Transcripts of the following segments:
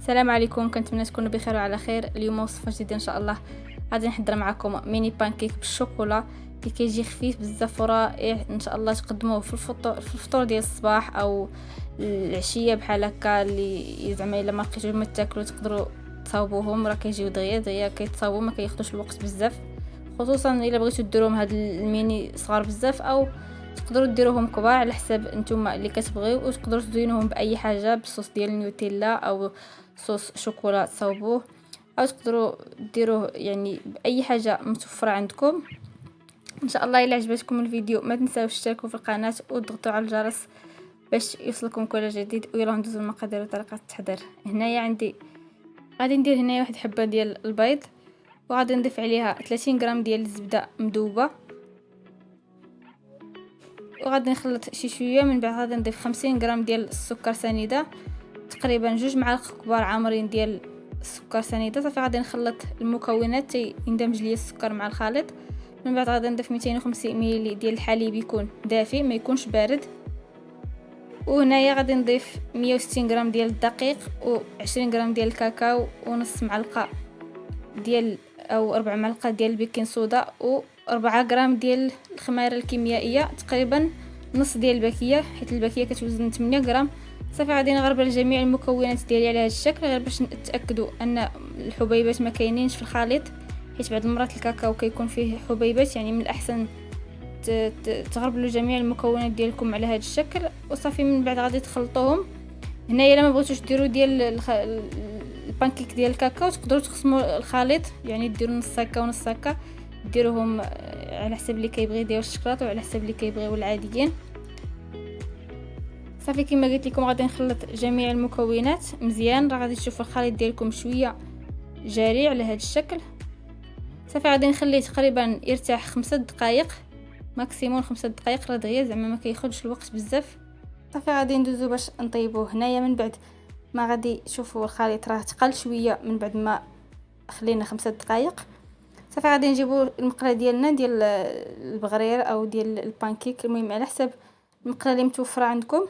السلام عليكم، كنتمنى تكونوا بخير وعلى خير. اليوم وصفه جديده ان شاء الله. غادي نحضر معكم ميني بانكيك بالشوكولا اللي كيجي خفيف بزاف ورائع. ان شاء الله تقدموه في الفطور ديال الصباح او العشيه بحال هكا، اللي زعما الا ما لقيتوش ما تاكلوا تقدروا تصاوبوهم. راه كيجيو دغيا دغيا كيتصاوبوا، ما كياخذوش الوقت بزاف، خصوصا الا بغيتوا ديروهم هاد الميني صغار بزاف، او تقدروا ديروهم كبار على حسب نتوما اللي كتبغيو. وتقدروا تزينوهم باي حاجه، بالصوص ديال النوتيلا او صوص شوكولا تصاوبوه، او تقدروا ديروه يعني باي حاجه متوفره عندكم. ان شاء الله الا عجبتكم الفيديو ما تنساوش تشتركوا في القناه وتضغطوا على الجرس باش يوصلكم كل جديد. ويلا ندوزو المقادير وطريقه التحضير. هنايا عندي غادي ندير هنايا واحد حبه ديال البيض، وغادي نضيف عليها 30 غرام ديال الزبده مذوبه، وغادي نخلط شي شويه. من بعد غادي نضيف 50 غرام ديال السكر سنيده، تقريبا 2 معالق كبار عامرين ديال السكر سنيده. صافي غادي نخلط المكونات يندمج ليا السكر مع الخليط. من بعد غادي نضيف 250 ملل ديال الحليب، يكون دافي ما يكونش بارد. وهنايا غادي نضيف 160 غرام ديال الدقيق، و20 غرام ديال الكاكاو، ونص معلقه ديال او 4 معلقه ديال البيكين صودا، و4 غرام ديال الخميره الكيميائيه، تقريبا نص ديال الباكيه، حيت الباكيه كتوزن 8 غرام. صافي غادي نغربل جميع المكونات ديالي على هذا الشكل، غير باش نتاكدوا ان الحبيبات ما كاينينش في الخليط، حيت بعض المرات الكاكاو كيكون فيه حبيبات. يعني من الاحسن تغربلوا جميع المكونات ديالكم على هذا الشكل. وصافي من بعد غادي تخلطوهم. هنايا الا ما بغيتوش ديروا ديال البانكيك ديال الكاكاو، تقدروا تقسموا الخليط، يعني ديروا نص هكا ونص هكا، ديروهم على حسب اللي كيبغي ديال الشكلاط وعلى حسب اللي كيبغيو العاديين. صافي كما قلت لكم غادي نخلط جميع المكونات مزيان. راه غادي تشوفوا الخليط ديالكم شويه جاري على هذا الشكل. صافي غادي نخليه تقريبا يرتاح 5 دقائق ماكسيموم، 5 دقائق راه دغيا زعما ما كياخذش الوقت بزاف. صافي غادي ندوزو باش نطيبوه. هنايا من بعد ما غادي تشوفوا الخليط راه تقل شويه من بعد ما خلينا 5 دقائق. صافي غادي نجيبو المقله ديالنا ديال البغرير او ديال البانكيك، المهم على حسب المقله اللي متوفره عندكم.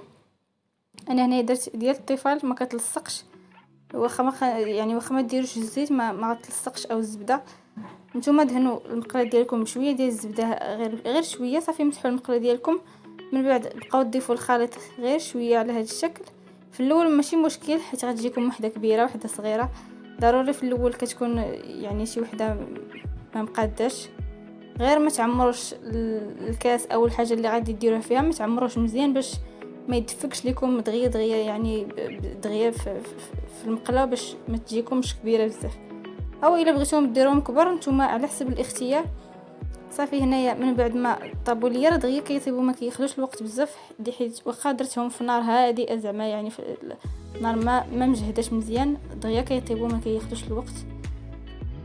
انا هنا درت ديال الطفال ما كتلصقش، واخا ما ديروش الزيت ما غتلصقش او الزبده. نتوما دهنوا المقله ديالكم بشويه ديال الزبده، غير شويه. صافي مسحوا المقله ديالكم. من بعد بقاو تضيفوا الخليط غير شويه على هذا الشكل. في الاول ماشي مشكل، حيت غتجيكم وحده كبيره وحده صغيره. ضروري في الاول كتكون يعني شي وحده ما مقاداش، غير ما تعمروش الكاس او الحاجه اللي غادي ديروها فيها، ما تعمروش مزيان باش ما يدفكش لكم دغيا يعني دغيا في المقله، باش ما تجيكمش كبيره بزاف. او الا بغيتوهم ديروهم كبار نتوما على حسب الاختيار. صافي هنايا من بعد ما طابوا ليا راه دغيا كيطيبوا، ما كياخذوش الوقت بزاف، حيت واخا درتهم في نار هادئه زعما يعني في نار ما مجهداش مزيان، دغيا كيطيبوا ما كياخذوش الوقت.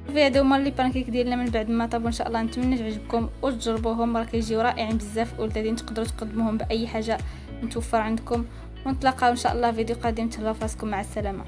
صافي هادو هما لي بانكيك ديالنا من بعد ما طابوا. ان شاء الله نتمنى تعجبكم وتجربوهم، راه كيجيو رائعين بزاف ولذيذين. تقدروا تقدموهم باي حاجه متوفر عندكم. ونتلاقاو ان شاء الله فيديو قادم. تهلاو فراسكم، مع السلامه.